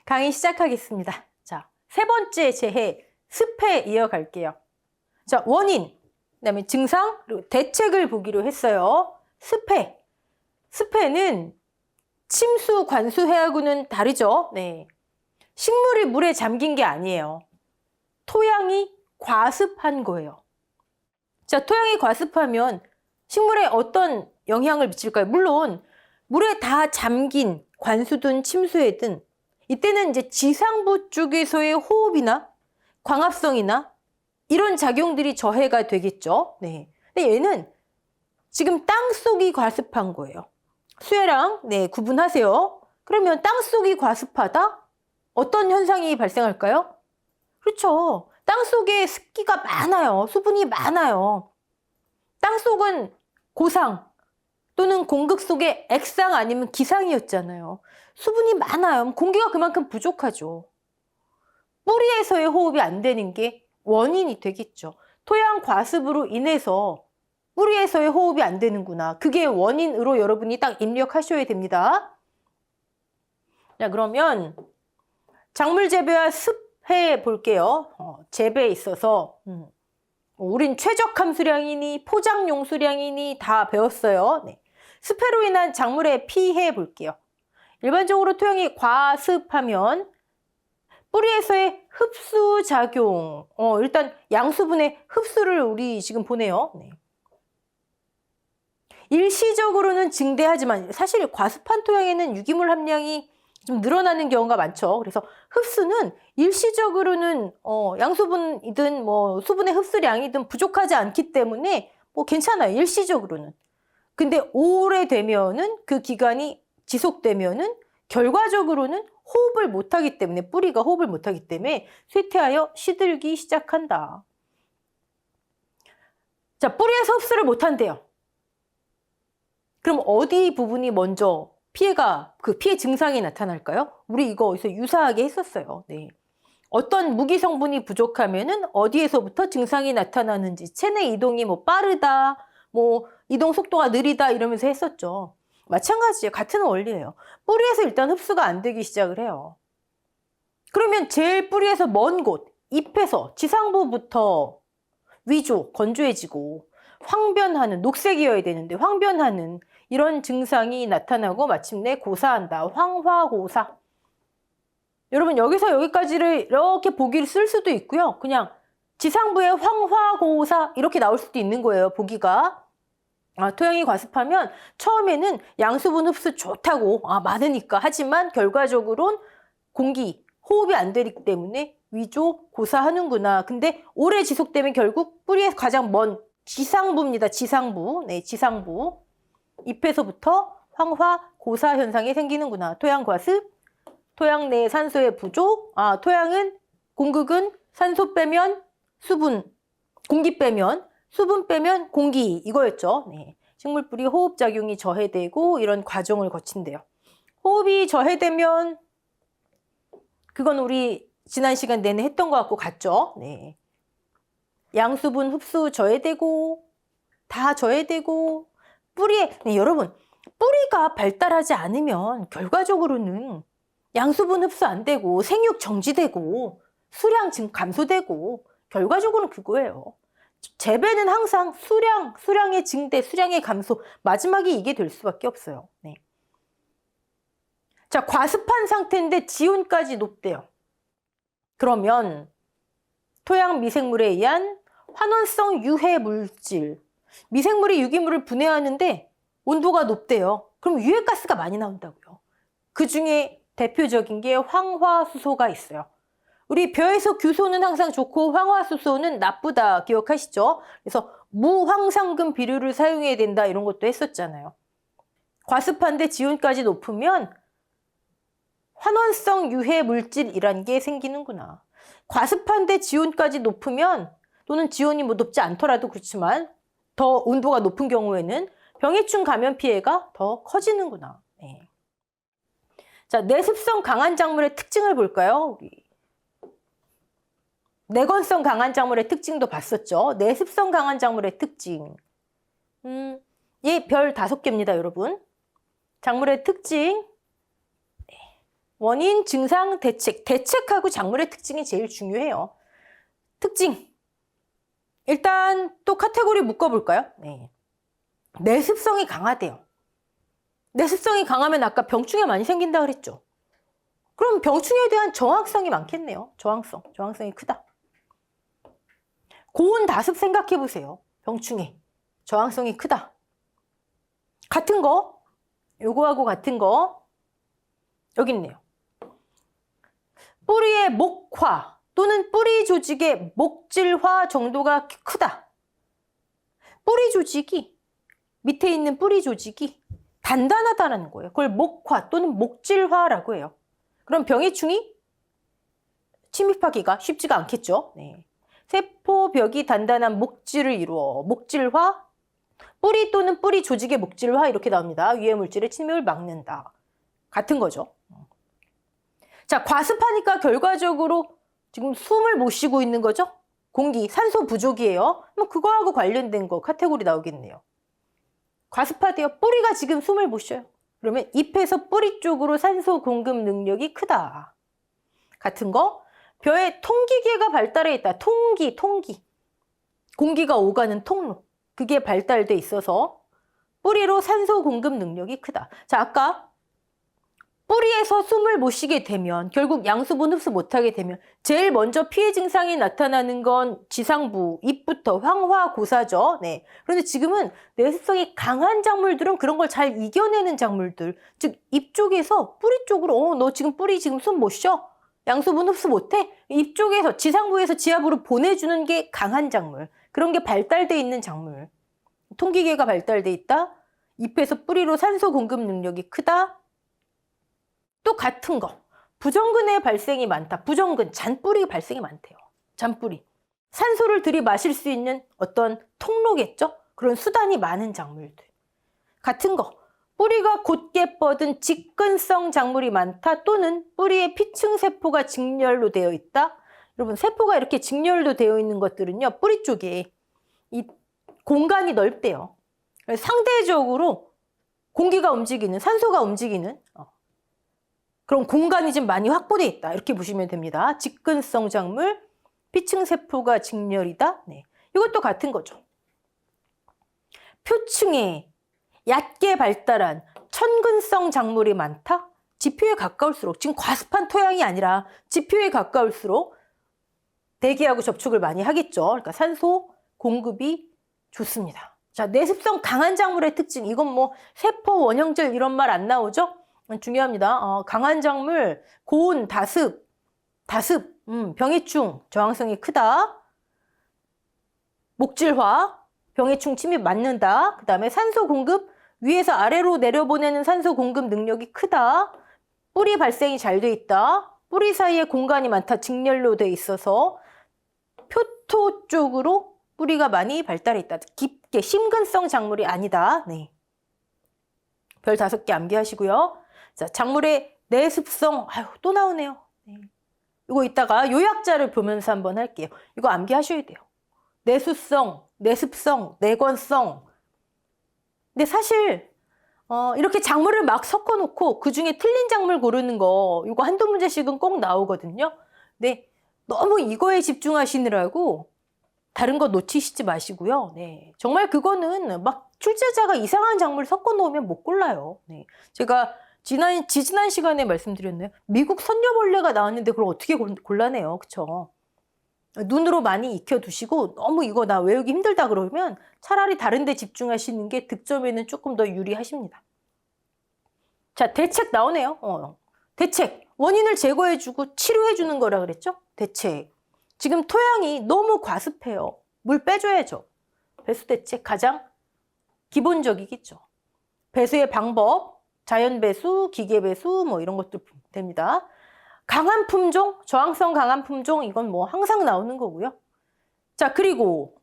강의 시작하겠습니다. 자, 세 번째 재해, 습해 이어갈게요. 자, 원인, 그다음에 증상, 그리고 대책을 보기로 했어요. 습해. 습해는 침수, 관수해하고는 다르죠. 네. 식물이 물에 잠긴 게 아니에요. 토양이 과습한 거예요. 자, 토양이 과습하면 식물에 어떤 영향을 미칠까요? 물론 물에 다 잠긴 관수든 침수해든 이때는 이제 지상부 쪽에서의 호흡이나 광합성이나 이런 작용들이 저해가 되겠죠. 네. 근데 얘는 지금 땅속이 과습한 거예요. 수해랑 구분하세요. 그러면 땅속이 과습하다? 어떤 현상이 발생할까요? 그렇죠. 땅속에 습기가 많아요. 수분이 많아요. 땅속은 고상 또는 공극 속의 액상 아니면 기상이었잖아요. 수분이 많아요. 공기가 그만큼 부족하죠. 뿌리에서의 호흡이 안 되는 게 원인이 되겠죠. 토양 과습으로 인해서 뿌리에서의 호흡이 안 되는구나. 그게 원인으로 여러분이 딱 입력하셔야 됩니다. 자, 그러면 작물 재배와 습해 볼게요. 재배에 있어서 우린 최적함 수량이니 포장용 수량이니 다 배웠어요. 네. 습해로 인한 작물의 피해 볼게요. 일반적으로 토양이 과습하면 뿌리에서의 흡수작용, 일단 양수분의 흡수를 우리 지금 보네요. 네. 일시적으로는 증대하지만 사실 과습한 토양에는 유기물 함량이 좀 늘어나는 경우가 많죠. 그래서 흡수는 일시적으로는 양수분이든 뭐 수분의 흡수량이든 부족하지 않기 때문에 뭐 괜찮아요. 일시적으로는. 근데 오래되면은 그 기간이 지속되면은 결과적으로는 호흡을 못하기 때문에 뿌리가 호흡을 못하기 때문에 쇠퇴하여 시들기 시작한다. 자, 뿌리에서 흡수를 못한대요. 그럼 어디 부분이 먼저 그 피해 증상이 나타날까요? 우리 이거 어디서 유사하게 했었어요. 네. 어떤 무기 성분이 부족하면은 어디에서부터 증상이 나타나는지, 체내 이동이 뭐 빠르다, 뭐 이동 속도가 느리다 이러면서 했었죠. 마찬가지예요. 같은 원리예요. 뿌리에서 일단 흡수가 안 되기 시작을 해요. 그러면 제일 뿌리에서 먼 곳, 잎에서 지상부부터 위조, 건조해지고 황변하는, 녹색이어야 되는데 황변하는 이런 증상이 나타나고 마침내 고사한다. 황화고사. 여러분 여기서 여기까지를 이렇게 보기를 쓸 수도 있고요. 그냥 지상부에 황화고사 이렇게 나올 수도 있는 거예요. 보기가. 토양이 과습하면 처음에는 양수분 흡수 좋다고 많으니까 하지만 결과적으로는 공기, 호흡이 안 되기 때문에 위조, 고사하는구나. 근데 오래 지속되면 결국 뿌리에 가장 먼 지상부입니다. 지상부. 네, 지상부. 잎에서부터 황화, 고사 현상이 생기는구나. 토양 과습, 토양 내 산소의 부족. 토양은 공극은 산소 빼면 수분, 공기 빼면 수분 빼면 공기 이거였죠. 네. 식물 뿌리 호흡 작용이 저해되고 이런 과정을 거친대요. 호흡이 저해되면 그건 우리 지난 시간 내내 했던 것 같고 같죠. 네. 양수분 흡수 저해되고 다 저해되고 뿌리에 여러분 뿌리가 발달하지 않으면 결과적으로는 양수분 흡수 안 되고 생육 정지되고 수량 감소되고 결과적으로는 그거예요. 재배는 항상 수량의 증대, 수량의 감소, 마지막에 이게 될 수밖에 없어요. 네. 자, 과습한 상태인데 지온까지 높대요. 그러면 토양 미생물에 의한 환원성 유해 물질, 미생물이 유기물을 분해하는데 온도가 높대요. 그럼 유해가스가 많이 나온다고요. 그 중에 대표적인 게 황화수소가 있어요. 우리 벼에서 규소는 항상 좋고 황화수소는 나쁘다 기억하시죠? 그래서 무황상금 비료를 사용해야 된다 이런 것도 했었잖아요. 과습한데 지온까지 높으면 환원성 유해 물질이란 게 생기는구나. 과습한데 지온까지 높으면 또는 지온이 뭐 높지 않더라도 그렇지만 더 온도가 높은 경우에는 병해충 감염 피해가 더 커지는구나. 네. 자, 내습성 강한 작물의 특징을 볼까요? 우리 내건성 강한 작물의 특징도 봤었죠. 내습성 강한 작물의 특징. 얘 별 5개입니다, 여러분. 작물의 특징. 원인, 증상, 대책. 대책하고 작물의 특징이 제일 중요해요. 특징. 일단 또 카테고리 묶어볼까요? 네. 내습성이 강하대요. 내습성이 강하면 아까 병충해 많이 생긴다 그랬죠. 그럼 병충해에 대한 저항성이 많겠네요. 저항성이 크다. 고온 다습 생각해 보세요. 병충해. 저항성이 크다. 같은 거, 요거하고 같은 거, 여기 있네요. 뿌리의 목화 또는 뿌리 조직의 목질화 정도가 크다. 뿌리 조직이, 밑에 있는 뿌리 조직이 단단하다는 거예요. 그걸 목화 또는 목질화라고 해요. 그럼 병해충이 침입하기가 쉽지가 않겠죠. 네. 세포벽이 단단한 목질을 이루어 목질화, 뿌리 또는 뿌리 조직의 목질화 이렇게 나옵니다. 유해 물질의 침입을 막는다. 같은 거죠. 자, 과습하니까 결과적으로 지금 숨을 못 쉬고 있는 거죠. 공기, 산소 부족이에요. 뭐 그거하고 관련된 거 카테고리 나오겠네요. 과습하대요. 뿌리가 지금 숨을 못 쉬어요. 그러면 잎에서 뿌리 쪽으로 산소 공급 능력이 크다. 같은 거, 벼에 통기계가 발달해 있다. 통기. 공기가 오가는 통로. 그게 발달돼 있어서 뿌리로 산소 공급 능력이 크다. 자, 아까 뿌리에서 숨을 못 쉬게 되면 결국 양수분 흡수 못하게 되면 제일 먼저 피해 증상이 나타나는 건 지상부, 잎부터 황화고사죠. 네. 그런데 지금은 내습성이 강한 작물들은 그런 걸 잘 이겨내는 작물들. 즉, 잎 쪽에서 뿌리 쪽으로 너 지금 뿌리 지금 숨 못 쉬어? 양수분 흡수 못해? 잎 쪽에서 지상부에서 지하부로 보내주는 게 강한 작물. 그런 게 발달돼 있는 작물. 통기계가 발달돼 있다. 잎에서 뿌리로 산소 공급 능력이 크다. 또 같은 거. 부정근의 발생이 많다. 부정근, 잔뿌리 발생이 많대요. 잔뿌리. 산소를 들이마실 수 있는 어떤 통로겠죠? 그런 수단이 많은 작물들. 같은 거. 뿌리가 곧게 뻗은 직근성 작물이 많다. 또는 뿌리에 피층세포가 직렬로 되어 있다. 여러분, 세포가 이렇게 직렬로 되어 있는 것들은요. 뿌리 쪽에 이 공간이 넓대요. 상대적으로 공기가 움직이는, 산소가 움직이는 그런 공간이 좀 많이 확보되어 있다. 이렇게 보시면 됩니다. 직근성 작물, 피층세포가 직렬이다. 네. 이것도 같은 거죠. 표층에 얕게 발달한 천근성 작물이 많다. 지표에 가까울수록, 지금 과습한 토양이 아니라 지표에 가까울수록 대기하고 접촉을 많이 하겠죠. 그러니까 산소 공급이 좋습니다. 자, 내습성 강한 작물의 특징. 이건 뭐 세포 원형질 이런 말 안 나오죠? 중요합니다. 강한 작물, 고온, 다습, 병해충, 저항성이 크다. 목질화, 병해충 침입 맞는다. 그 다음에 산소 공급, 위에서 아래로 내려보내는 산소 공급 능력이 크다. 뿌리 발생이 잘 돼 있다. 뿌리 사이에 공간이 많다. 직렬로 돼 있어서 표토 쪽으로 뿌리가 많이 발달해 있다. 깊게 심근성 작물이 아니다. 네. 별 5개 암기하시고요. 자, 작물의 내습성, 또 나오네요. 네. 이거 이따가 요약자를 보면서 한번 할게요. 이거 암기하셔야 돼요. 내수성, 내습성, 내건성. 근데 사실 이렇게 작물을 막 섞어놓고 그중에 틀린 작물 고르는 거 이거 한두 문제씩은 꼭 나오거든요. 네, 너무 이거에 집중하시느라고 다른 거 놓치시지 마시고요. 네, 정말 그거는 막 출제자가 이상한 작물 섞어놓으면 못 골라요. 네, 제가 지지난 시간에 말씀드렸나요? 미국 선녀벌레가 나왔는데 그걸 어떻게 골라내요? 그쵸? 눈으로 많이 익혀두시고 너무 이거 나 외우기 힘들다 그러면 차라리 다른 데 집중하시는 게 득점에는 조금 더 유리하십니다. 자, 대책 나오네요. 대책. 원인을 제거해주고 치료해주는 거라 그랬죠? 대책. 지금 토양이 너무 과습해요. 물 빼줘야죠. 배수 대책 가장 기본적이겠죠. 배수의 방법. 자연 배수, 기계 배수 뭐 이런 것도 됩니다. 강한 품종, 저항성 강한 품종 이건 뭐 항상 나오는 거고요. 자, 그리고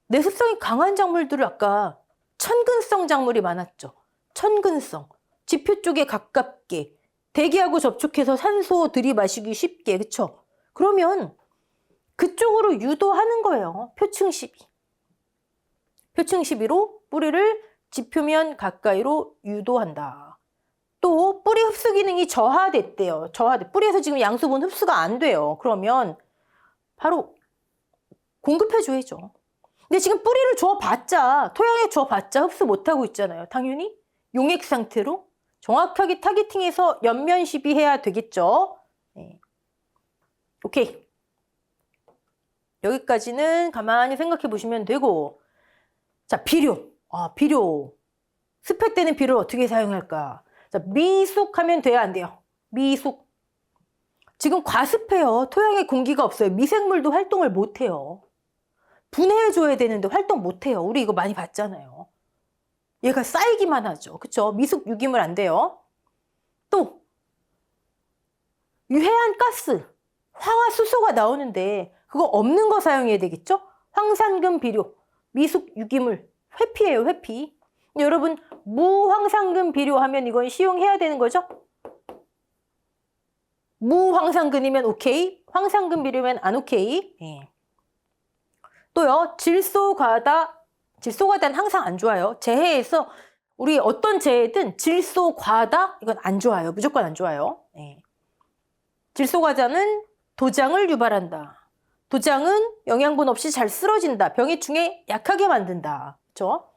내습성이 강한 작물들을 아까 천근성 작물이 많았죠. 천근성. 지표 쪽에 가깝게 대기하고 접촉해서 산소 들이마시기 쉽게. 그쵸? 그러면 그쪽으로 유도하는 거예요. 표층 시비. 표층 시비로 뿌리를 지표면 가까이로 유도한다. 또 뿌리 흡수 기능이 저하됐대요. 뿌리에서 지금 양수분 흡수가 안 돼요. 그러면 바로 공급해줘야죠. 근데 지금 뿌리를 줘봤자, 토양에 줘봤자 흡수 못하고 있잖아요. 당연히 용액 상태로 정확하게 타겟팅해서 연면 시비해야 되겠죠. 네. 오케이. 여기까지는 가만히 생각해 보시면 되고, 자, 비료. 비료. 습해 때는 비료를 어떻게 사용할까? 자, 미숙하면 돼야 안 돼요? 미숙. 지금 과습해요. 토양에 공기가 없어요. 미생물도 활동을 못 해요. 분해해줘야 되는데 활동 못 해요. 우리 이거 많이 봤잖아요. 얘가 쌓이기만 하죠. 그쵸? 미숙 유기물 안 돼요. 또 유해한 가스, 황화수소가 나오는데 그거 없는 거 사용해야 되겠죠? 황산금 비료, 미숙 유기물, 회피예요. 회피. 여러분 무황산금 비료 하면 이건 시용해야 되는 거죠? 무황산금이면 오케이, 황산금 비료면 안 오케이. 네. 또요, 질소과다는 항상 안 좋아요. 재해에서 우리 어떤 재해든 질소과다 이건 안 좋아요. 무조건 안 좋아요. 네. 질소과다는 도장을 유발한다. 도장은 영양분 없이 잘 쓰러진다. 병해충에 약하게 만든다. 그렇죠?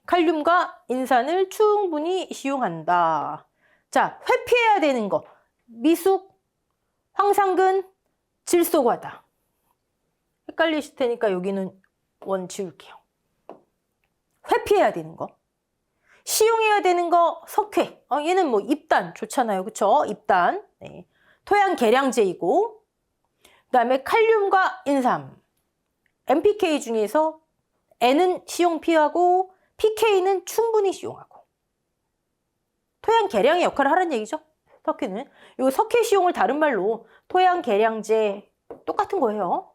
칼륨과 인산을 충분히 시용한다. 자, 회피해야 되는 거. 미숙, 황산근, 질소과다. 헷갈리실 테니까 여기는 원 지울게요. 회피해야 되는 거. 시용해야 되는 거 석회. 얘는 뭐 입단 좋잖아요. 그쵸? 입단. 네. 토양 계량제이고, 그 다음에 칼륨과 인삼. NPK 중에서 N은 시용 피하고 PK는 충분히 시용하고. 토양 계량의 역할을 하라는 얘기죠. 석회는. 이 석회 시용을 다른 말로 토양 계량제 똑같은 거예요.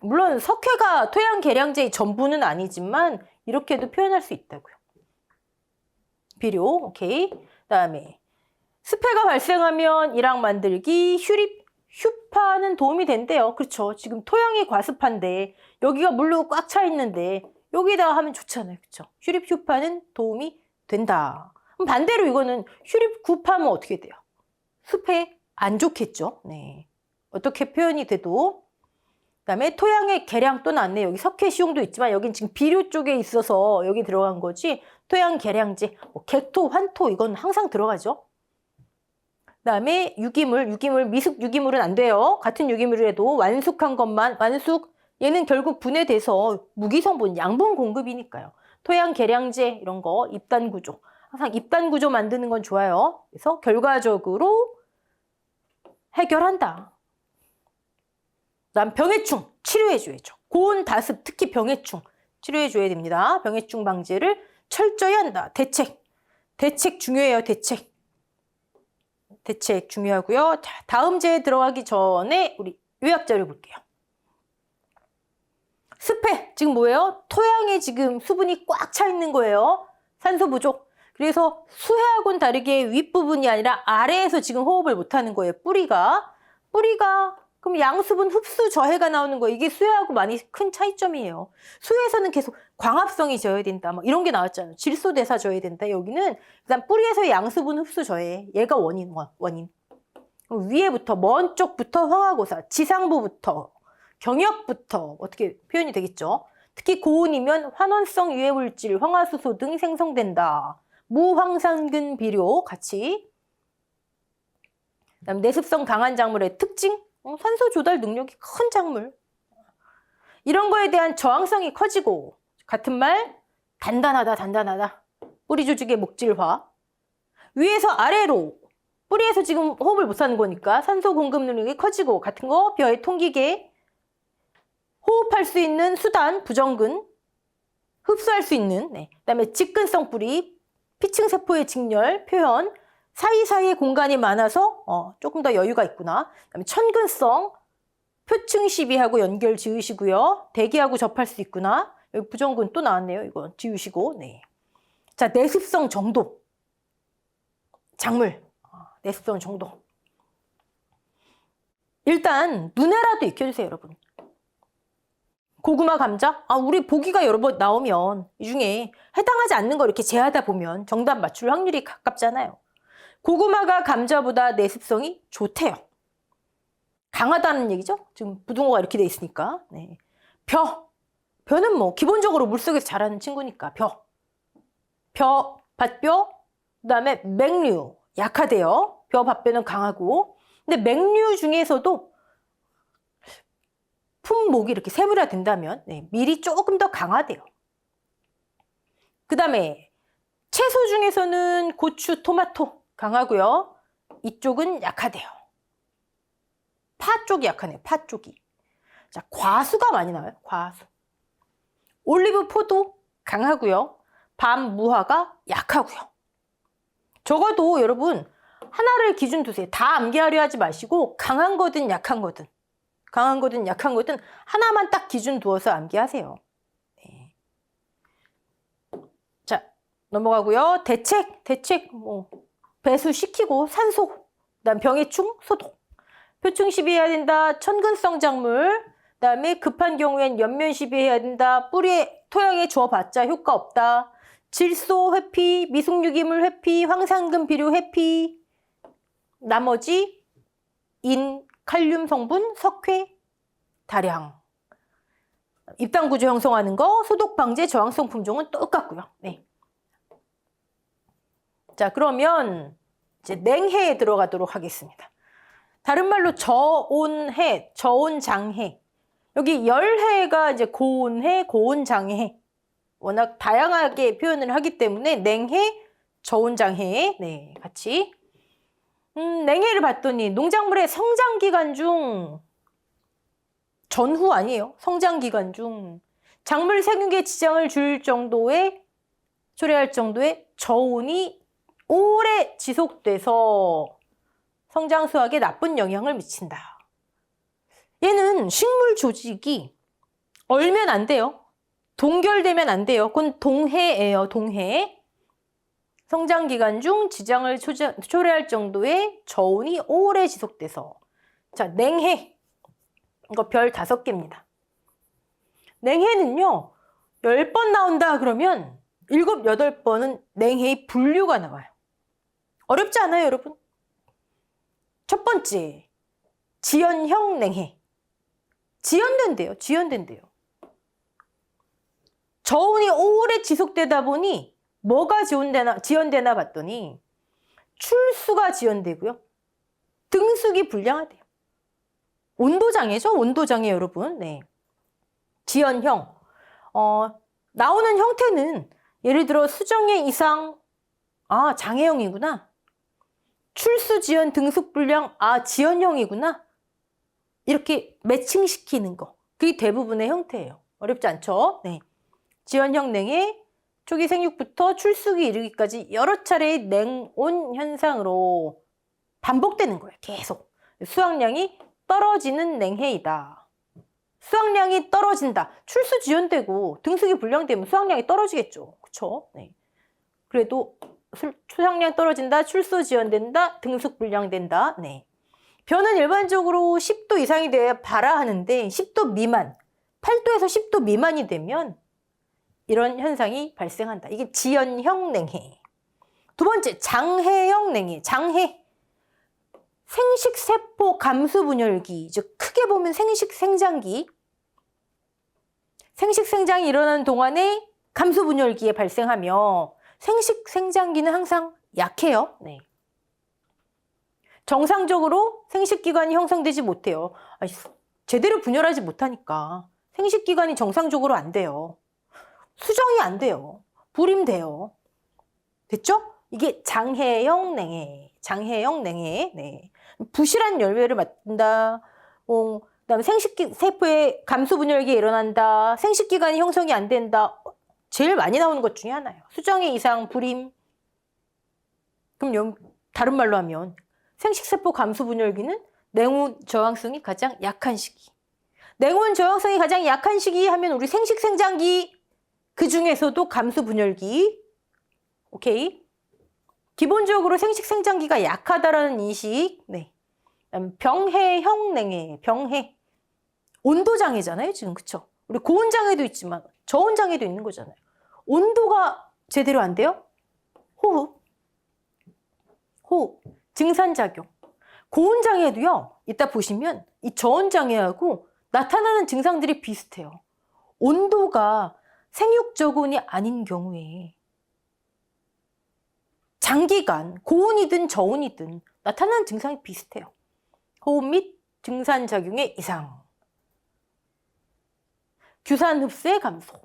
물론 석회가 토양 계량제의 전부는 아니지만 이렇게도 표현할 수 있다고요. 비료, 오케이. 그다음에 습해가 발생하면 일학 만들기, 휴파는 도움이 된대요. 그렇죠. 지금 토양이 과습한데 여기가 물로 꽉 차 있는데 여기다가 하면 좋잖아요. 그렇죠. 휴파는 도움이 된다. 그럼 반대로 이거는 구파하면 어떻게 돼요? 습해 안 좋겠죠. 네. 어떻게 표현이 돼도. 그다음에 토양의 계량 또 나왔네. 여기 석회 시용도 있지만 여긴 지금 비료 쪽에 있어서 여기 들어간 거지. 토양 계량제, 객토, 환토 이건 항상 들어가죠. 그다음에 유기물, 미숙 유기물은 안 돼요. 같은 유기물이라도 완숙한 것만, 얘는 결국 분해돼서 무기성분, 양분 공급이니까요. 토양 계량제 이런 거, 입단 구조. 항상 입단 구조 만드는 건 좋아요. 그래서 결과적으로 해결한다. 그다음 병해충 치료해줘야죠. 고온 다습 특히 병해충 치료해줘야 됩니다. 병해충 방지를 철저히 한다. 대책 중요해요. 대책 중요하고요. 자, 다음 재에 들어가기 전에 우리 요약자료 볼게요. 습해 지금 뭐예요? 토양에 지금 수분이 꽉 차 있는 거예요. 산소 부족. 그래서 수해하고는 다르게 윗부분이 아니라 아래에서 지금 호흡을 못하는 거예요. 뿌리가 그럼 양수분 흡수 저해가 나오는 거예요. 이게 수해하고 많이 큰 차이점이에요. 수해에서는 계속 광합성이 져야 된다. 뭐 이런 게 나왔잖아요. 질소대사 져야 된다. 여기는 일단 뿌리에서의 양수분 흡수 저해. 얘가 원인. 위에부터 먼 쪽부터 황화고사, 지상부부터 경역부터 어떻게 표현이 되겠죠? 특히 고온이면 환원성 유해물질, 황화수소 등 생성된다. 무황산근 비료 같이. 그다음 내습성 강한 작물의 특징. 산소 조달 능력이 큰 작물. 이런 거에 대한 저항성이 커지고 같은 말 단단하다. 뿌리 조직의 목질화. 위에서 아래로 뿌리에서 지금 호흡을 못 하는 거니까 산소 공급 능력이 커지고 같은 거 벼의 통기계. 호흡할 수 있는 수단 부정근. 흡수할 수 있는. 그다음에 직근성 뿌리. 피층세포의 직렬 표현. 사이사이에 공간이 많아서 조금 더 여유가 있구나. 그다음에 천근성, 표층 시비하고 연결 지으시고요. 대기하고 접할 수 있구나. 여기 부정근 또 나왔네요. 이거 지우시고. 네. 자, 내습성 정도. 작물. 내습성 정도. 일단 눈에라도 익혀주세요, 여러분. 고구마, 감자? 아, 우리 보기가 여러 번 나오면 이 중에 해당하지 않는 거 이렇게 제하다 보면 정답 맞출 확률이 가깝잖아요. 고구마가 감자보다 내습성이 좋대요. 강하다는 얘기죠? 지금 부등호가 이렇게 돼 있으니까. 네. 벼는 뭐 기본적으로 물속에서 자라는 친구니까 벼, 밭벼, 그다음에 맹류 약하대요. 벼, 밭벼는 강하고. 근데 맹류 중에서도 품목이 이렇게 세분화된다면 밀이 조금 더 강하대요. 그다음에 채소 중에서는 고추, 토마토 강하고요. 이쪽은 약하대요. 파 쪽이 약하네요. 파 쪽이. 자, 과수가 많이 나와요. 과수. 올리브, 포도 강하고요. 밤, 무화과 약하고요. 적어도 여러분 하나를 기준 두세요. 다 암기하려 하지 마시고 강한 거든 약한 거든 하나만 딱 기준 두어서 암기하세요. 네. 자, 넘어가고요. 대책 뭐 배수시키고 산소, 그다음 병해충, 소독. 표충 시비해야 된다. 천근성 작물. 그다음에 급한 경우엔 연면 시비해야 된다. 뿌리에 토양에 주어봤자 효과 없다. 질소 회피, 미숙유기물 회피, 황산금 비료 회피. 나머지 인, 칼륨 성분, 석회, 다량. 입당 구조 형성하는 거, 소독 방제, 저항성 품종은 똑같고요. 네. 자, 그러면 이제 냉해에 들어가도록 하겠습니다. 다른 말로 저온해, 저온장해. 여기 열해가 이제 고온해, 고온장해. 워낙 다양하게 표현을 하기 때문에 냉해, 저온장해. 네, 같이. 냉해를 봤더니 농작물의 성장기간 중 전후 아니에요. 성장기간 중 작물 생육에 지장을 줄 정도의 초래할 정도의 저온이 오래 지속돼서 성장 수확에 나쁜 영향을 미친다. 얘는 식물 조직이 얼면 안 돼요. 동결되면 안 돼요. 그건 동해예요. 동해. 성장 기간 중 지장을 초래할 정도의 저온이 오래 지속돼서. 자, 냉해. 이거 별 5개입니다. 냉해는요. 10번 나온다 그러면 7, 8번은 냉해의 분류가 나와요. 어렵지 않아요, 여러분? 첫 번째, 지연형 냉해. 지연된대요. 저온이 오래 지속되다 보니 뭐가 지연되나 봤더니 출수가 지연되고요. 등수기 불량하대요. 온도장애죠? 온도장애 여러분. 네. 지연형. 나오는 형태는 예를 들어 수정의 이상. 아, 장애형이구나. 출수 지연 등속 불량. 아, 지연형이구나. 이렇게 매칭시키는 거. 그게 대부분의 형태예요. 어렵지 않죠? 네. 지연형 냉해. 초기 생육부터 출수기 이르기까지 여러 차례의 냉온 현상으로 반복되는 거예요. 계속. 수확량이 떨어지는 냉해이다. 수확량이 떨어진다. 출수 지연되고 등수기 불량되면 수확량이 떨어지겠죠. 그쵸? 네. 그래도 수확량 떨어진다. 출수 지연된다. 등수 불량된다. 네. 벼는 일반적으로 10도 이상이 돼야 발화 하는데 10도 미만, 8도에서 10도 미만이 되면 이런 현상이 발생한다. 이게 지연형 냉해. 두 번째, 장해형 냉해. 장해. 생식세포 감수분열기, 즉 크게 보면 생식생장기. 생식생장이 일어나는 동안에 감수분열기에 발생하며 생식생장기는 항상 약해요. 네. 정상적으로 생식기관이 형성되지 못해요. 제대로 분열하지 못하니까 생식기관이 정상적으로 안 돼요. 수정이 안 돼요. 불임돼요. 됐죠? 이게 장해형 냉해. 장해형 냉해. 네. 부실한 열매를 맡는다. 그다음에 생식세포의 감수분열기에 일어난다. 생식기관이 형성이 안 된다. 제일 많이 나오는 것 중에 하나예요. 수정의 이상, 불임. 그럼 다른 말로 하면 생식세포 감수분열기는 냉온 저항성이 가장 약한 시기. 냉온 저항성이 가장 약한 시기 하면 우리 생식생장기, 그 중에서도 감수분열기. 오케이. 기본적으로 생식생장기가 약하다라는 인식. 네. 병해형 냉해. 병해. 온도장애잖아요, 지금. 그쵸? 우리 고온장애도 있지만 저온장애도 있는 거잖아요. 온도가 제대로 안 돼요? 호흡, 증산작용. 고온장애도요, 이따 보시면 이 저온장애하고 나타나는 증상들이 비슷해요. 온도가 생육저온이 아닌 경우에 장기간 고온이든 저온이든 나타나는 증상이 비슷해요. 호흡 및 증산작용의 이상, 규산 흡수의 감소.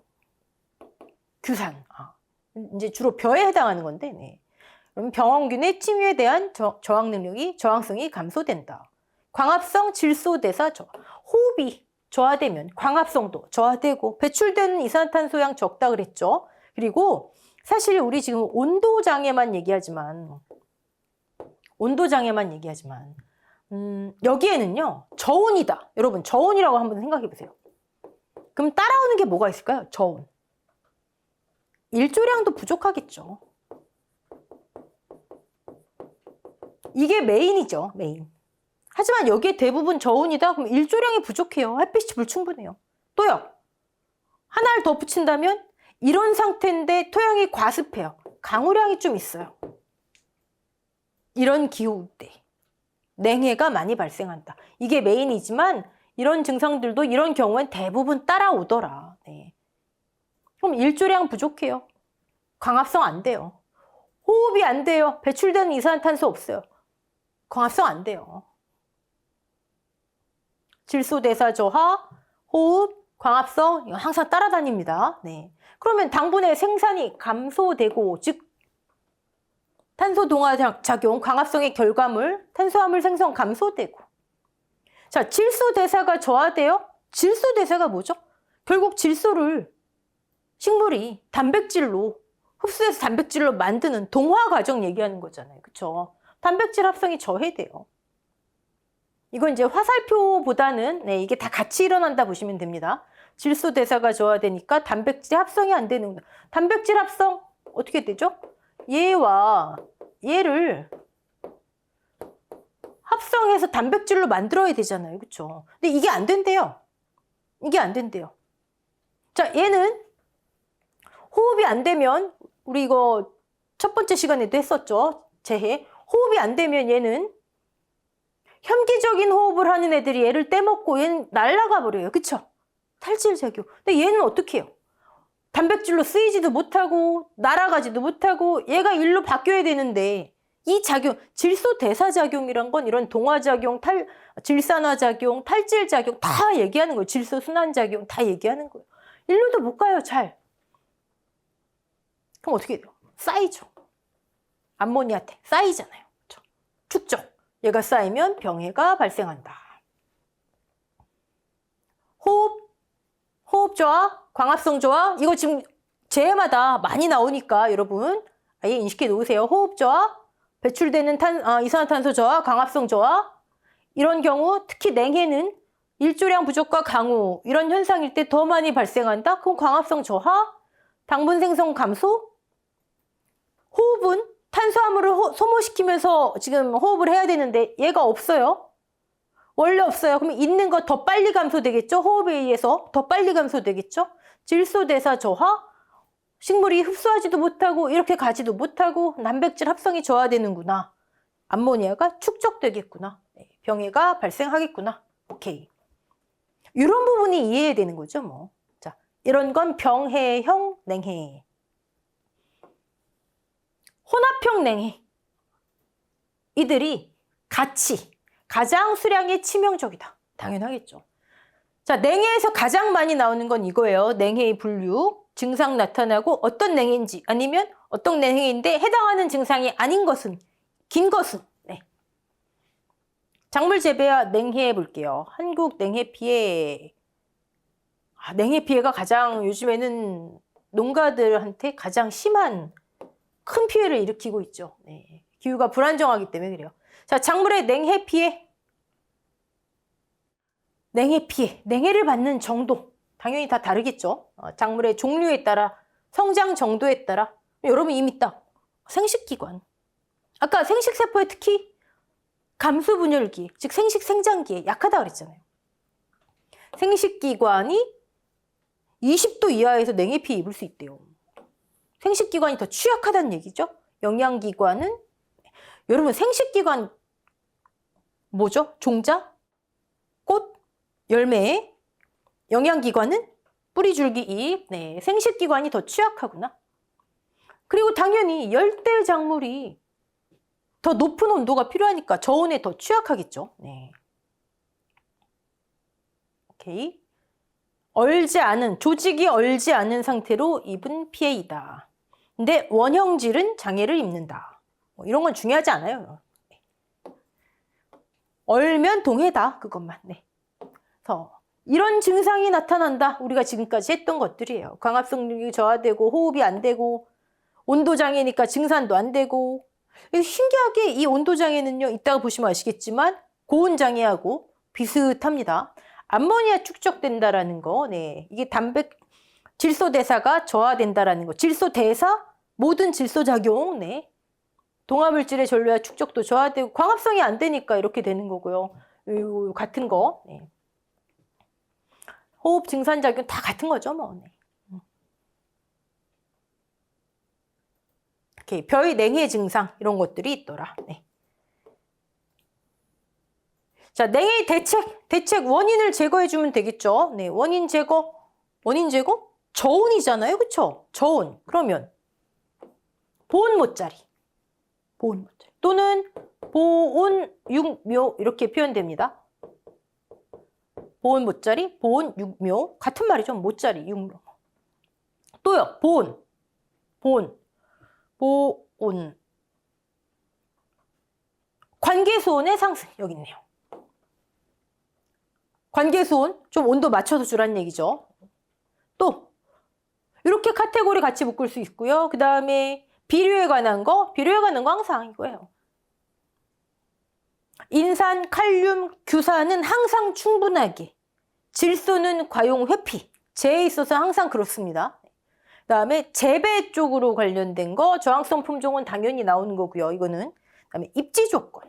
규산, 이제 주로 벼에 해당하는 건데, 네. 그럼 병원균의 침유에 대한 저항성이 감소된다. 광합성 질소대사 저하. 호흡이 저하되면 광합성도 저하되고 배출되는 이산화탄소량 적다 그랬죠. 그리고 사실 우리 지금 온도장애만 얘기하지만 여기에는요, 저온이다. 여러분, 저온이라고 한번 생각해 보세요. 그럼 따라오는 게 뭐가 있을까요? 저온. 일조량도 부족하겠죠. 이게 메인이죠, 메인. 하지만 여기에 대부분 저온이다? 그럼 일조량이 부족해요. 햇빛이 불충분해요. 또요, 하나를 더 붙인다면 이런 상태인데 토양이 과습해요. 강우량이 좀 있어요. 이런 기후 때 냉해가 많이 발생한다. 이게 메인이지만 이런 증상들도 이런 경우엔 대부분 따라오더라. 네. 그럼 일조량 부족해요. 광합성 안 돼요. 호흡이 안 돼요. 배출되는 이산화탄소 없어요. 광합성 안 돼요. 질소대사 저하, 호흡, 광합성 이거 항상 따라다닙니다. 네. 그러면 당분의 생산이 감소되고, 즉 탄소 동화 작용, 광합성의 결과물, 탄수화물 생성 감소되고. 자, 질소대사가 저하돼요? 질소대사가 뭐죠? 결국 질소를 식물이 단백질로 흡수해서 단백질로 만드는 동화 과정 얘기하는 거잖아요. 그렇죠? 단백질 합성이 저해돼요. 이건 이제 화살표보다는 이게 다 같이 일어난다 보시면 됩니다. 질소대사가 저하되니까 단백질 합성이 안 되는, 단백질 합성 어떻게 되죠? 얘와 얘를 합성해서 단백질로 만들어야 되잖아요. 그렇죠? 근데 이게 안 된대요. 이게 안 된대요. 자, 얘는 호흡이 안 되면, 우리 이거 첫 번째 시간에도 했었죠. 재해. 호흡이 안 되면 얘는 혐기적인 호흡을 하는 애들이 얘를 떼먹고 얘는 날아가 버려요. 그쵸? 탈질작용. 근데 얘는 어떻게 해요? 단백질로 쓰이지도 못하고 날아가지도 못하고 얘가 일로 바뀌어야 되는데, 이 작용, 질소대사작용이란 건 이런 동화작용, 질산화작용, 탈질작용 다 얘기하는 거예요. 질소순환작용 다 얘기하는 거예요. 일로도 못 가요, 잘. 그럼 어떻게 돼요? 쌓이죠. 암모니아태 쌓이잖아요. 그렇죠? 축적. 얘가 쌓이면 병해가 발생한다. 호흡 저하, 광합성 저하. 이거 지금 재해마다 많이 나오니까 여러분 아예 인식해 놓으세요. 호흡 저하, 배출되는 이산화탄소 저하, 광합성 저하. 이런 경우 특히 냉해는 일조량 부족과 강우 이런 현상일 때 더 많이 발생한다. 그럼 광합성 저하, 당분 생성 감소. 호흡은 탄수화물을 소모시키면서 지금 호흡을 해야 되는데 얘가 없어요. 원래 없어요. 그러면 있는 거 더 빨리 감소되겠죠? 호흡에 의해서 더 빨리 감소되겠죠? 질소대사 저하, 식물이 흡수하지도 못하고 이렇게 가지도 못하고 단백질 합성이 저하되는구나. 암모니아가 축적되겠구나. 병해가 발생하겠구나. 오케이. 이런 부분이 이해되는 거죠, 뭐. 자, 이런 건 병해형 냉해. 혼합형 냉해. 이들이 같이 가장 수량이 치명적이다. 당연하겠죠. 자, 냉해에서 가장 많이 나오는 건 이거예요. 냉해의 분류. 증상 나타나고 어떤 냉해인지 아니면 어떤 냉해인데 해당하는 증상이 아닌 것은, 긴 것은. 네. 작물 재배와 냉해 볼게요. 한국 냉해 피해. 냉해 피해가 가장 요즘에는 농가들한테 가장 심한 큰 피해를 일으키고 있죠. 네. 기후가 불안정하기 때문에 그래요. 자, 작물의 냉해 피해. 냉해 피해. 냉해를 받는 정도. 당연히 다 다르겠죠. 작물의 종류에 따라, 성장 정도에 따라. 여러분 이미 딱 생식기관. 아까 생식세포에 특히 감수분열기, 즉 생식생장기에 약하다 그랬잖아요. 생식기관이 20도 이하에서 냉해 피해 입을 수 있대요. 생식기관이 더 취약하다는 얘기죠. 영양기관은 여러분 생식기관 뭐죠? 종자, 꽃, 열매. 영양기관은 뿌리, 줄기, 잎. 네, 생식기관이 더 취약하구나. 그리고 당연히 열대 작물이 더 높은 온도가 필요하니까 저온에 더 취약하겠죠. 네. 오케이. 조직이 얼지 않은 상태로 입은 피해이다. 근데 원형질은 장애를 입는다. 뭐 이런 건 중요하지 않아요. 네. 얼면 동해다. 그것만. 네. 그래서 이런 증상이 나타난다. 우리가 지금까지 했던 것들이에요. 광합성력이 저하되고 호흡이 안 되고 온도장애니까 증산도 안 되고. 신기하게 이 온도장애는요. 이따가 보시면 아시겠지만 고온장애하고 비슷합니다. 암모니아 축적된다라는 거. 네. 이게 질소대사가 저하된다라는 거. 질소대사, 모든 질소작용. 네. 동화물질의 전류와 축적도 저하되고 광합성이 안 되니까 이렇게 되는 거고요. 같은 거. 네. 호흡 증산작용 다 같은 거죠. 뭐. 네. 이렇게 별 냉해 증상 이런 것들이 있더라. 네. 자, 냉해 대책 원인을 제거해 주면 되겠죠. 네, 원인 제거. 저온이잖아요. 그쵸? 저온. 그러면 보온 못자리. 또는 보온 육묘 이렇게 표현됩니다. 보온 못자리, 보온 육묘. 같은 말이죠. 못자리, 육묘. 또요. 보온. 관계수온의 상승. 여기 있네요. 관계수온 좀 온도 맞춰서 주라는 얘기죠. 또 이렇게 카테고리 같이 묶을 수 있고요. 그 다음에 비료에 관한 거 항상 이거예요. 인산, 칼륨, 규산은 항상 충분하게, 질소는 과용 회피, 재에 있어서 항상 그렇습니다. 그 다음에 재배 쪽으로 관련된 거, 저항성 품종은 당연히 나오는 거고요. 이거는. 그 다음에 입지 조건.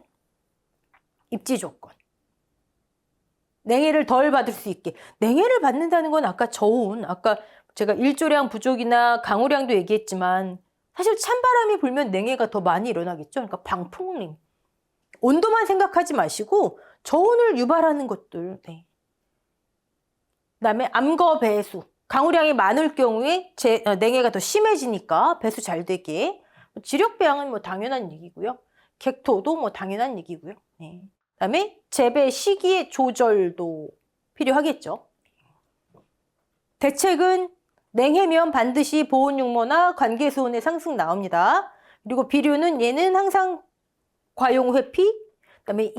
냉해를 덜 받을 수 있게. 냉해를 받는다는 건 아까 아까 제가 일조량 부족이나 강우량도 얘기했지만 사실 찬바람이 불면 냉해가 더 많이 일어나겠죠. 그러니까 방풍림. 온도만 생각하지 마시고 저온을 유발하는 것들. 네. 그다음에 암거 배수. 강우량이 많을 경우에 냉해가 더 심해지니까 배수 잘 되게. 지력 배양은 뭐 당연한 얘기고요. 객토도 뭐 당연한 얘기고요. 네. 그다음에 재배 시기의 조절도 필요하겠죠. 대책은 냉해면 반드시 보온 육모나 관계수온의 상승 나옵니다. 그리고 비료는 얘는 항상 과용 회피, 그다음에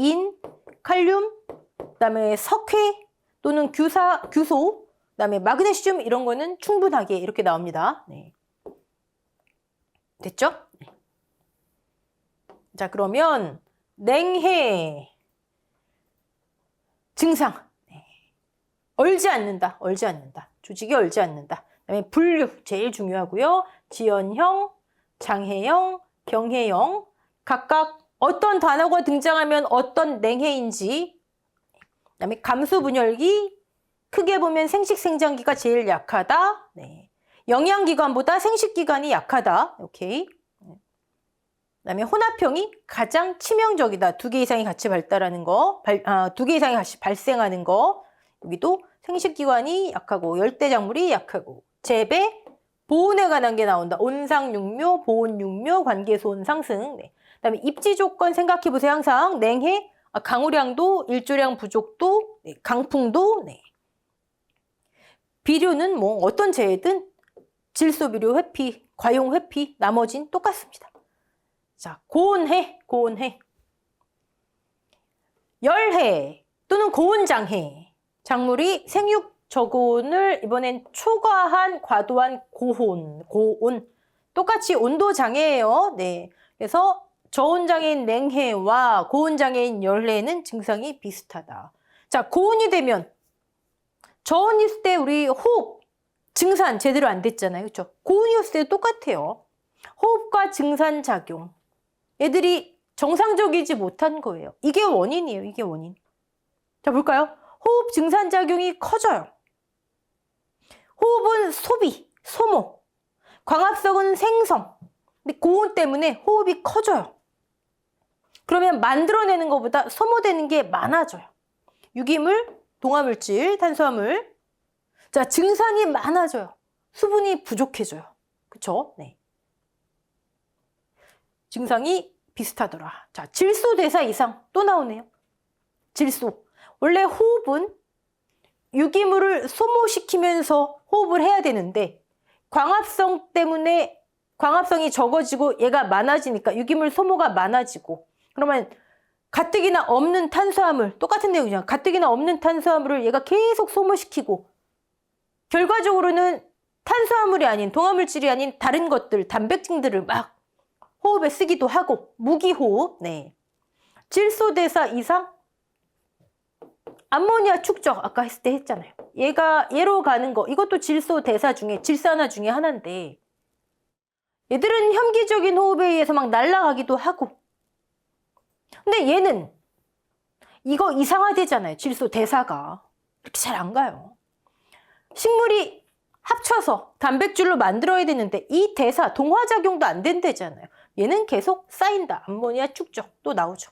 칼륨, 그다음에 석회 또는 규소, 그다음에 마그네슘 이런 거는 충분하게 이렇게 나옵니다. 네. 됐죠? 네. 자, 그러면 냉해 증상. 네. 얼지 않는다. 조직이 얼지 않는다. 그다음에 분류 제일 중요하고요. 지연형, 장해형, 경해형. 각각 어떤 단어가 등장하면 어떤 냉해인지. 그다음에 감수분열기. 크게 보면 생식생장기가 제일 약하다. 네. 영양기관보다 생식기관이 약하다. 오케이. 그다음에 혼합형이 가장 치명적이다. 2개 이상이 같이 발달하는 거, 2개 이상이 같이 발생하는 거. 여기도 생식기관이 약하고 열대작물이 약하고 재배, 보온에 관한 게 나온다. 온상육묘, 보온육묘, 관계수온 상승. 네. 그다음에 입지 조건 생각해 보세요. 항상 냉해, 강우량도, 일조량 부족도, 네. 강풍도. 네. 비료는 뭐 어떤 재해든 질소비료 회피, 과용 회피, 나머진 똑같습니다. 자, 고온해. 열해 또는 고온장해. 작물이 생육 저고온을 이번엔 초과한 과도한 고온. 똑같이 온도장애예요. 네. 그래서 저온장애인 냉해와 고온장애인 열해는 증상이 비슷하다. 자, 고온이 되면 저온이었을 때 우리 호흡 증산 제대로 안 됐잖아요. 그렇죠? 고온이었을 때 똑같아요. 호흡과 증산작용. 애들이 정상적이지 못한 거예요. 이게 원인이에요. 이게 원인. 자, 볼까요? 호흡 증산작용이 커져요. 호흡은 소비, 소모. 광합성은 생성. 근데 고온 때문에 호흡이 커져요. 그러면 만들어내는 것보다 소모되는 게 많아져요. 유기물, 동화물질, 탄수화물. 자, 증산이 많아져요. 수분이 부족해져요. 그쵸? 네. 증상이 비슷하더라. 자, 질소대사 이상 또 나오네요. 질소. 원래 호흡은 유기물을 소모시키면서 호흡을 해야 되는데 광합성 때문에 광합성이 적어지고 얘가 많아지니까 유기물 소모가 많아지고 그러면 가뜩이나 없는 탄수화물, 똑같은 내용이잖아. 가뜩이나 없는 탄수화물을 얘가 계속 소모시키고 결과적으로는 탄수화물이 아닌 동화물질이 아닌 다른 것들, 단백질들을 막 호흡에 쓰기도 하고 무기호흡. 네. 질소대사 이상 암모니아 축적 아까 했을 때 했잖아요. 얘로 가는 거 이것도 질소대사 중에 질산화 중에 하나인데 얘들은 혐기적인 호흡에 의해서 막 날아가기도 하고 근데 얘는 이거 이상화되잖아요. 질소대사가 이렇게 잘 안 가요. 식물이 합쳐서 단백질로 만들어야 되는데 이 대사 동화작용도 안 된대잖아요. 얘는 계속 쌓인다. 암모니아 축적 또 나오죠.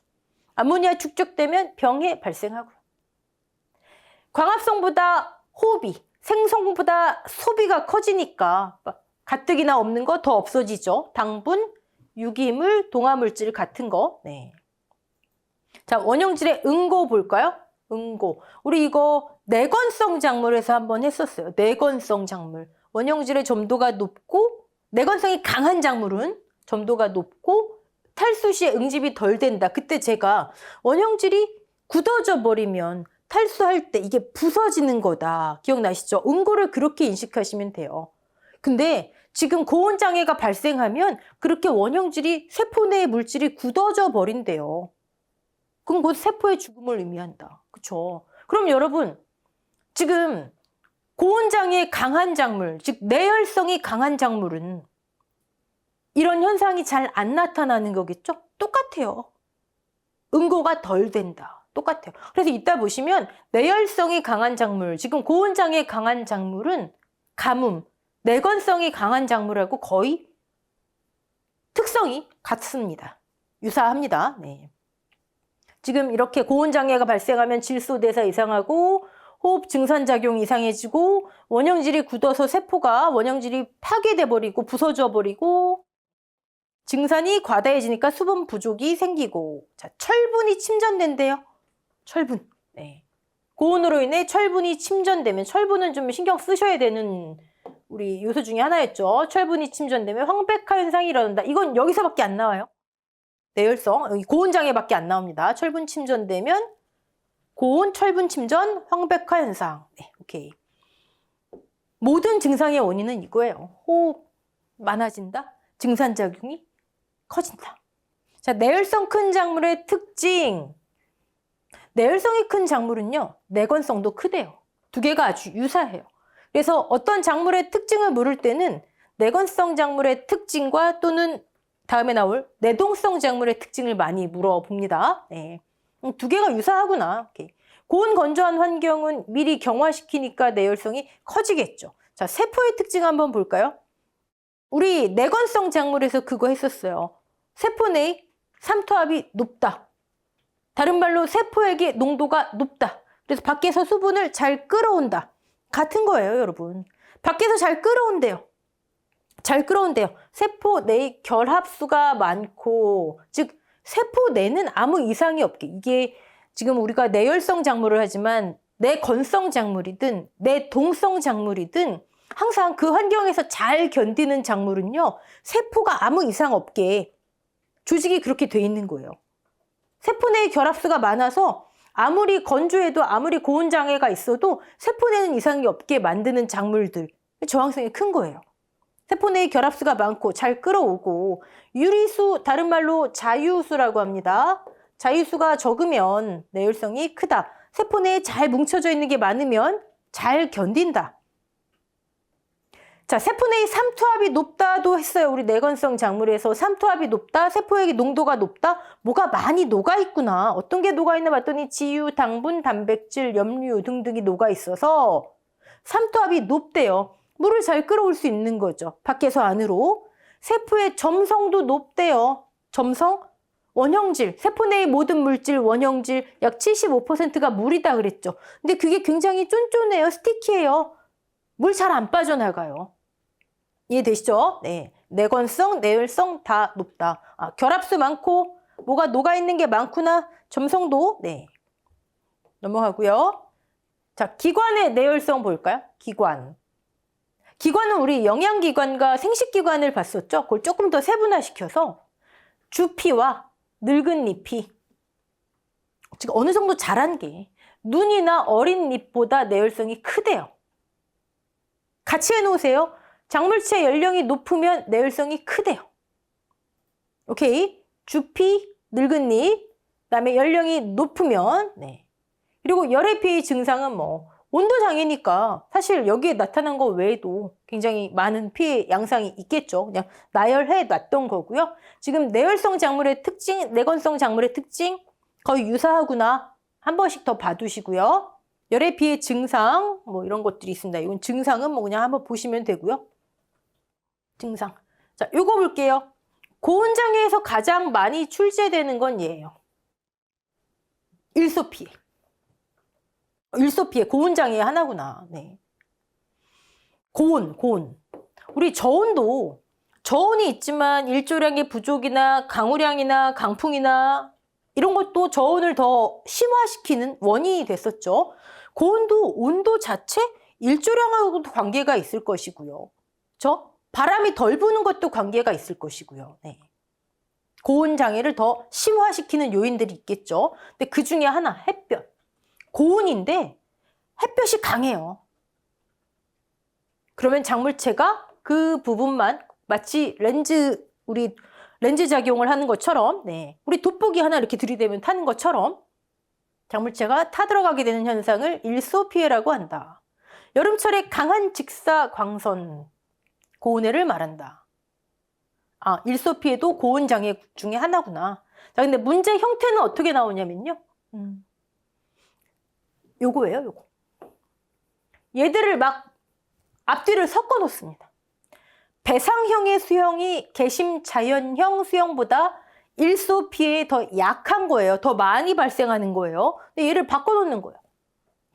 암모니아 축적되면 병이 발생하고요. 광합성보다 호흡이 생성보다 소비가 커지니까 가뜩이나 없는 거 더 없어지죠. 당분, 유기물, 동화물질 같은 거. 네. 자, 원형질의 응고 볼까요? 응고. 우리 이거 내건성 작물에서 한번 했었어요. 내건성 작물. 원형질의 점도가 높고 내건성이 강한 작물은 점도가 높고 탈수 시에 응집이 덜 된다. 그때 제가 원형질이 굳어져 버리면 탈수할 때 이게 부서지는 거다. 기억나시죠? 응고를 그렇게 인식하시면 돼요. 근데 지금 고온장애가 발생하면 그렇게 원형질이 세포 내의 물질이 굳어져 버린대요. 그럼 곧 세포의 죽음을 의미한다. 그쵸? 그럼 여러분 지금 고온장애 강한 작물, 즉 내열성이 강한 작물은 이런 현상이 잘 안 나타나는 거겠죠? 똑같아요. 응고가 덜 된다. 똑같아요. 그래서 이따 보시면 내열성이 강한 작물, 지금 고온장애 강한 작물은 가뭄, 내건성이 강한 작물하고 거의 특성이 같습니다. 유사합니다. 네. 지금 이렇게 고온장애가 발생하면 질소대사 이상하고 호흡 증산작용 이상해지고 원형질이 굳어서 세포가 원형질이 파괴돼 버리고 부서져 버리고 증산이 과다해지니까 수분 부족이 생기고 자, 철분이 침전된대요. 철분. 네. 고온으로 인해 철분이 침전되면 철분은 좀 신경 쓰셔야 되는 우리 요소 중에 하나였죠. 철분이 침전되면 황백화 현상이 일어난다. 이건 여기서밖에 안 나와요. 내열성, 고온장애밖에 안 나옵니다. 철분 침전되면 고온, 철분 침전, 황백화 현상. 네, 오케이. 모든 증상의 원인은 이거예요. 호흡 많아진다. 증산작용이 커진다. 자, 내열성 큰 작물의 특징. 내열성이 큰 작물은요, 내건성도 크대요. 두 개가 아주 유사해요. 그래서 어떤 작물의 특징을 물을 때는 내건성 작물의 특징과 또는 다음에 나올 내동성 작물의 특징을 많이 물어봅니다. 네. 두 개가 유사하구나. 오케이. 고온 건조한 환경은 미리 경화시키니까 내열성이 커지겠죠. 자, 세포의 특징 한번 볼까요? 우리 내건성 작물에서 그거 했었어요. 세포 내의 삼투압이 높다. 다른 말로 세포액의 농도가 높다. 그래서 밖에서 수분을 잘 끌어온다. 같은 거예요, 여러분. 밖에서 잘 끌어온대요. 잘 끌어온대요. 세포 내의 결합수가 많고, 즉 세포 내는 아무 이상이 없게. 이게 지금 우리가 내열성 작물을 하지만 내건성 작물이든 내동성 작물이든 항상 그 환경에서 잘 견디는 작물은요, 세포가 아무 이상 없게 조직이 그렇게 돼 있는 거예요. 세포 내의 결합수가 많아서 아무리 건조해도 아무리 고온장애가 있어도 세포 내는 이상이 없게 만드는 작물들, 저항성이 큰 거예요. 세포 내의 결합수가 많고 잘 끌어오고 유리수, 다른 말로 자유수라고 합니다. 자유수가 적으면 내열성이 크다. 세포 내에 잘 뭉쳐져 있는 게 많으면 잘 견딘다. 자, 세포 내의 삼투압이 높다도 했어요. 우리 내건성 작물에서 삼투압이 높다, 세포액의 농도가 높다, 뭐가 많이 녹아있구나. 어떤 게 녹아있나 봤더니 지유, 당분, 단백질, 염류 등등이 녹아있어서 삼투압이 높대요. 물을 잘 끌어올 수 있는 거죠. 밖에서 안으로. 세포의 점성도 높대요. 점성? 원형질, 세포 내의 모든 물질, 원형질 약 75%가 물이다 그랬죠. 근데 그게 굉장히 쫀쫀해요. 스티키해요. 물 잘 안 빠져나가요. 이해되시죠? 네. 내건성, 내열성 다 높다. 결합수 많고 뭐가 녹아있는 게 많구나. 점성도 네. 넘어가고요. 자, 기관의 내열성 볼까요? 기관. 기관은 우리 영양기관과 생식기관을 봤었죠? 그걸 조금 더 세분화시켜서 주피와 늙은 잎이 지금 어느 정도 자란 게 눈이나 어린 잎보다 내열성이 크대요. 같이 해놓으세요. 작물체 연령이 높으면 내열성이 크대요. 오케이? 주피, 늙은 잎, 그다음에 연령이 높으면 네. 그리고 열의 피해 증상은 뭐 온도 장애니까 사실 여기에 나타난 거 외에도 굉장히 많은 피해 양상이 있겠죠. 그냥 나열해 놨던 거고요. 지금 내열성 작물의 특징, 내건성 작물의 특징 거의 유사하구나. 한 번씩 더 봐두시고요. 열의 피해 증상 뭐 이런 것들이 있습니다. 이건 증상은 뭐 그냥 한번 보시면 되고요. 증상. 자, 요거 볼게요. 고온장애에서 가장 많이 출제되는 건 얘예요. 일소피해. 일소피해, 고온장애 하나구나. 네. 고온. 우리 저온도 저온이 있지만 일조량의 부족이나 강우량이나 강풍이나 이런 것도 저온을 더 심화시키는 원인이 됐었죠. 고온도 온도 자체 일조량하고도 관계가 있을 것이고요. 바람이 덜 부는 것도 관계가 있을 것이고요. 네. 고온 장애를 더 심화시키는 요인들이 있겠죠. 근데 그 중에 하나, 햇볕. 고온인데 햇볕이 강해요. 그러면 작물체가 그 부분만 마치 우리 렌즈 작용을 하는 것처럼, 네. 우리 돋보기 하나 이렇게 들이대면 타는 것처럼 작물체가 타들어가게 되는 현상을 일소피해라고 한다. 여름철에 강한 직사광선, 고온해를 말한다. 일소피해도 고온장애 중에 하나구나. 자, 근데 문제 형태는 어떻게 나오냐면요. 요거예요, 요거. 얘들을 막 앞뒤를 섞어 놓습니다. 배상형의 수형이 개심자연형 수형보다 일소피해에 더 약한 거예요. 더 많이 발생하는 거예요. 근데 얘를 바꿔 놓는 거예요.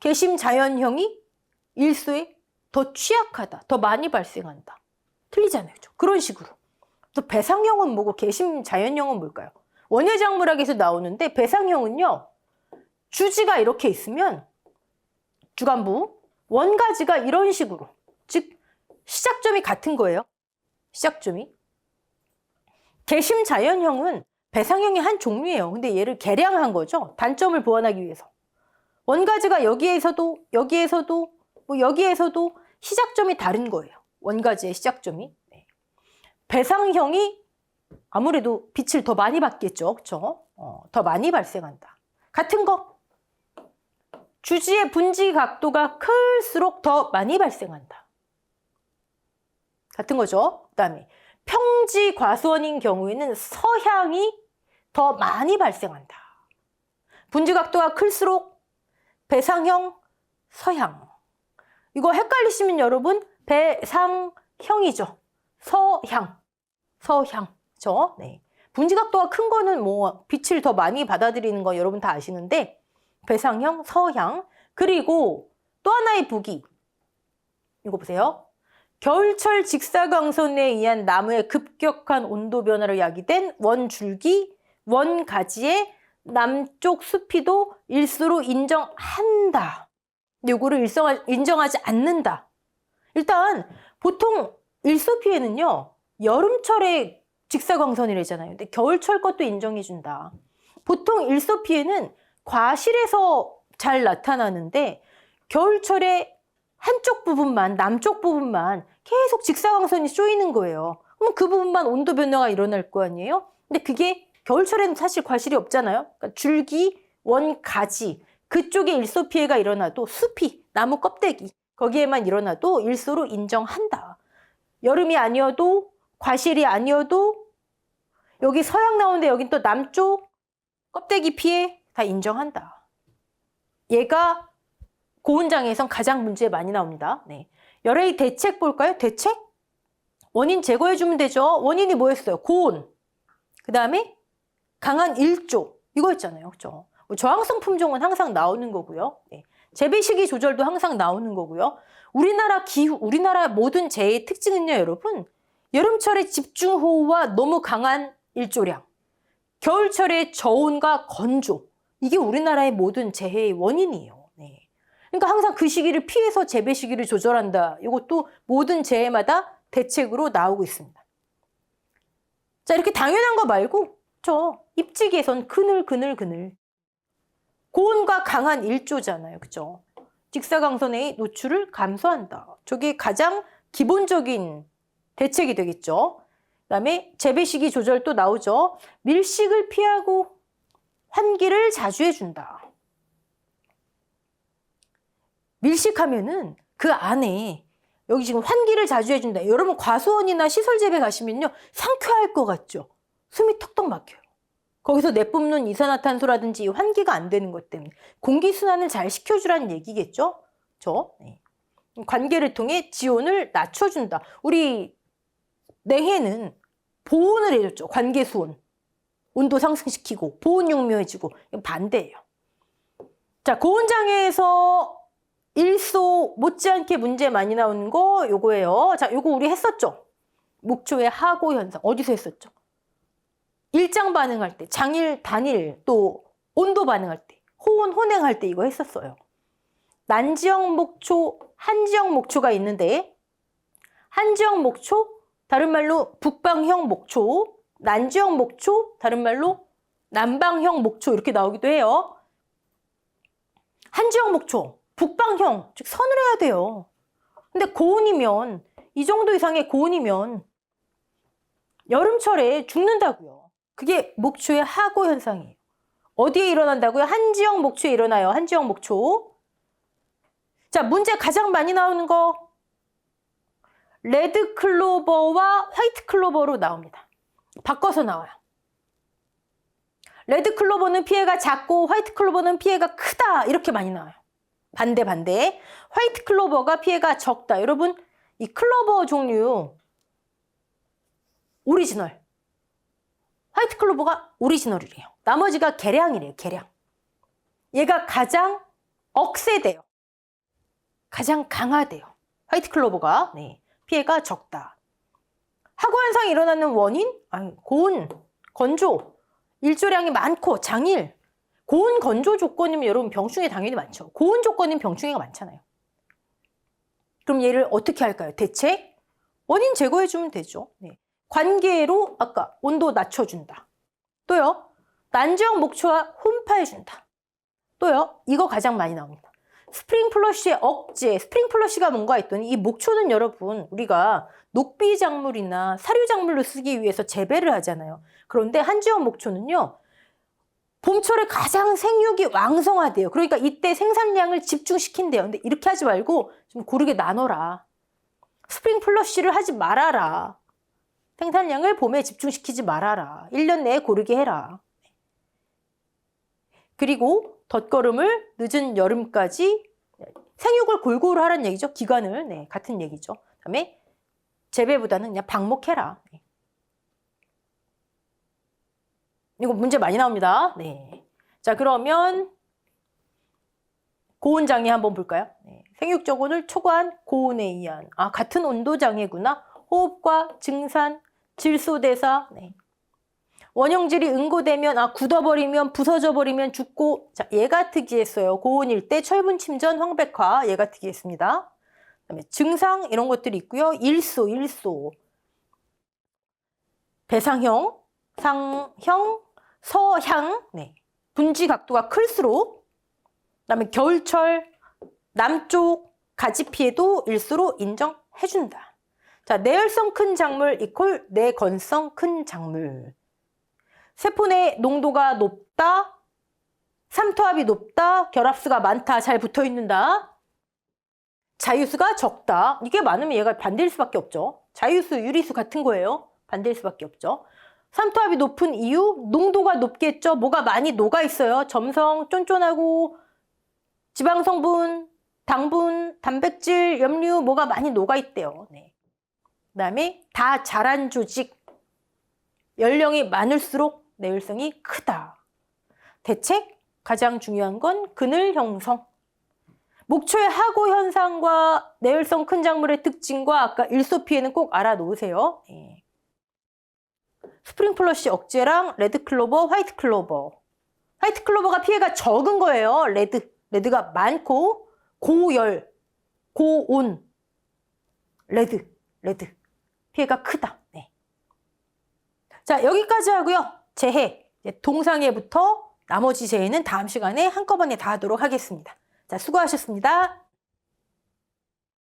개심자연형이 일소에 더 취약하다. 더 많이 발생한다. 틀리잖아요. 그런 식으로. 또 배상형은 뭐고 개심자연형은 뭘까요? 원예작물학에서 나오는데 배상형은요. 주지가 이렇게 있으면 주간부, 원가지가 이런 식으로. 즉 시작점이 같은 거예요. 시작점이. 개심자연형은 배상형의 한 종류예요. 근데 얘를 개량한 거죠. 단점을 보완하기 위해서. 원가지가 여기에서도 뭐 여기에서도 시작점이 다른 거예요. 원가지의 시작점이. 네. 배상형이 아무래도 빛을 더 많이 받겠죠. 그렇죠? 더 많이 발생한다. 같은 거. 주지의 분지 각도가 클수록 더 많이 발생한다. 같은 거죠. 그다음에 평지 과수원인 경우에는 서향이 더 많이 발생한다. 분지 각도가 클수록 배상형, 서향. 이거 헷갈리시면 여러분 배상형이죠. 서향. 그렇죠? 네. 분지 각도가 큰 거는 뭐 빛을 더 많이 받아들이는 거 여러분 다 아시는데 배상형, 서향. 그리고 또 하나의 부기. 이거 보세요. 겨울철 직사광선에 의한 나무의 급격한 온도 변화로 야기된 원줄기, 원가지의 남쪽 수피도 일수로 인정한다. 근데 이거를 인정하지 않는다. 일단 보통 일소피해는요. 여름철에 직사광선이래잖아요. 근데 겨울철 것도 인정해준다. 보통 일소피해는 과실에서 잘 나타나는데 겨울철에 한쪽 부분만, 남쪽 부분만 계속 직사광선이 쏘이는 거예요. 그럼 그 부분만 온도 변화가 일어날 거 아니에요? 근데 그게 겨울철에는 사실 과실이 없잖아요. 그러니까 줄기, 원, 가지 그쪽에 일소 피해가 일어나도 수피, 나무 껍데기 거기에만 일어나도 일소로 인정한다. 여름이 아니어도 과실이 아니어도 여기 서양 나오는데 여긴 또 남쪽 껍데기 피해 다 인정한다. 얘가 고온장애에선 가장 문제 많이 나옵니다. 네. 열의 대책 볼까요? 대책? 원인 제거해주면 되죠. 원인이 뭐였어요? 고온. 그 다음에 강한 일조. 이거였잖아요. 그죠? 저항성 품종은 항상 나오는 거고요. 네. 재배 시기 조절도 항상 나오는 거고요. 우리나라 기후, 우리나라 모든 재해의 특징은요, 여러분. 여름철에 집중호우와 너무 강한 일조량. 겨울철에 저온과 건조. 이게 우리나라의 모든 재해의 원인이에요. 네. 그러니까 항상 그 시기를 피해서 재배 시기를 조절한다. 이것도 모든 재해마다 대책으로 나오고 있습니다. 자, 이렇게 당연한 거 말고 입지개선 그늘. 고온과 강한 일조잖아요. 그죠? 직사광선의 노출을 감소한다. 저게 가장 기본적인 대책이 되겠죠. 그다음에 재배 시기 조절 또 나오죠. 밀식을 피하고 환기를 자주 해준다. 밀식하면은 그 안에 여기 지금 환기를 자주 해준다. 여러분 과수원이나 시설 재배 가시면요. 상쾌할 것 같죠? 숨이 턱턱 막혀요. 거기서 내뿜는 이산화탄소라든지 환기가 안 되는 것 때문에 공기순환을 잘 시켜주라는 얘기겠죠? 네. 관계를 통해 지온을 낮춰준다. 우리 내해는 보온을 해줬죠. 관계수온. 온도 상승시키고 보온 용묘해지고 반대예요. 자, 고온장애에서 일소 못지않게 문제 많이 나오는 거 요거예요. 자, 요거 우리 했었죠. 목초의 하고 현상 어디서 했었죠? 일장 반응할 때, 장일, 단일, 또 온도 반응할 때, 호온, 혼행할 때 이거 했었어요. 난지역 목초, 한지역 목초가 있는데 한지역 목초, 다른 말로 북방형 목초, 난지역 목초, 다른 말로 남방형 목초 이렇게 나오기도 해요. 한지역 목초, 북방형, 즉 선을 해야 돼요. 근데 고온이면, 이 정도 이상의 고온이면 여름철에 죽는다고요. 그게 목초의 하고 현상이에요. 어디에 일어난다고요? 한지역 목초에 일어나요. 한지역 목초. 자, 문제 가장 많이 나오는 거 레드 클로버와 화이트 클로버로 나옵니다. 바꿔서 나와요. 레드 클로버는 피해가 작고 화이트 클로버는 피해가 크다. 이렇게 많이 나와요. 반대. 화이트 클로버가 피해가 적다. 여러분, 이 클로버 종류 오리지널. 화이트 클로버가 오리지널이래요. 나머지가 개량이래요. 개량. 얘가 가장 억세돼요. 가장 강하대요. 화이트 클로버가. 네. 피해가 적다. 하고 현상이 일어나는 원인? 고온, 건조, 일조량이 많고 장일. 고온, 건조 조건이면 여러분 병충해 당연히 많죠. 고온 조건이면 병충해가 많잖아요. 그럼 얘를 어떻게 할까요? 대책? 원인 제거해주면 되죠. 네. 관계로 아까 온도 낮춰준다. 또요. 난지역 목초와 혼파해준다. 또요. 이거 가장 많이 나옵니다. 스프링 플러시의 억제. 스프링 플러시가 뭔가 했더니 이 목초는 여러분 우리가 녹비 작물이나 사료 작물로 쓰기 위해서 재배를 하잖아요. 그런데 한지역 목초는요. 봄철에 가장 생육이 왕성하대요. 그러니까 이때 생산량을 집중시킨대요. 근데 이렇게 하지 말고 좀 고르게 나눠라. 스프링 플러시를 하지 말아라. 생산량을 봄에 집중시키지 말아라. 1년 내에 고르게 해라. 그리고 덧걸음을 늦은 여름까지 생육을 골고루 하라는 얘기죠. 기간을. 네, 같은 얘기죠. 그다음에 재배보다는 그냥 방목해라. 네. 이거 문제 많이 나옵니다. 네. 자, 그러면 고온장애 한번 볼까요? 네. 생육저온을 초과한 고온에 의한 같은 온도장애구나. 호흡과 증산, 질소대사. 네. 원형질이 응고되면 굳어버리면 부서져버리면 죽고. 자, 얘가 특이했어요. 고온일 때 철분 침전, 황백화. 얘가 특이했습니다. 그다음에 증상 이런 것들이 있고요. 일소. 배상형, 상형, 서향. 네. 분지 각도가 클수록. 그다음에 겨울철 남쪽 가지 피해도 일소로 인정해준다. 자, 내열성 큰 작물 이퀄 내건성 큰 작물. 세포 내 농도가 높다, 삼투압이 높다, 결합수가 많다, 잘 붙어 있는다. 자유수가 적다. 이게 많으면 얘가 반대일 수밖에 없죠. 자유수, 유리수 같은 거예요. 반대일 수밖에 없죠. 삼투압이 높은 이유, 농도가 높겠죠. 뭐가 많이 녹아 있어요. 점성, 쫀쫀하고 지방 성분, 당분, 단백질, 염류 뭐가 많이 녹아있대요. 네. 그다음에 다 자란 조직, 연령이 많을수록 내열성이 크다. 대책, 가장 중요한 건 그늘 형성. 목초의 하고 현상과 내열성 큰 작물의 특징과 아까 일소 피해는 꼭 알아놓으세요. 네. 스프링 플러시 억제랑 레드 클로버, 화이트 클로버. 화이트 클로버가 피해가 적은 거예요. 레드가 많고 고열, 고온. 레드 피해가 크다. 네. 자, 여기까지 하고요. 재해, 동상해부터 나머지 재해는 다음 시간에 한꺼번에 다 하도록 하겠습니다. 자, 수고하셨습니다.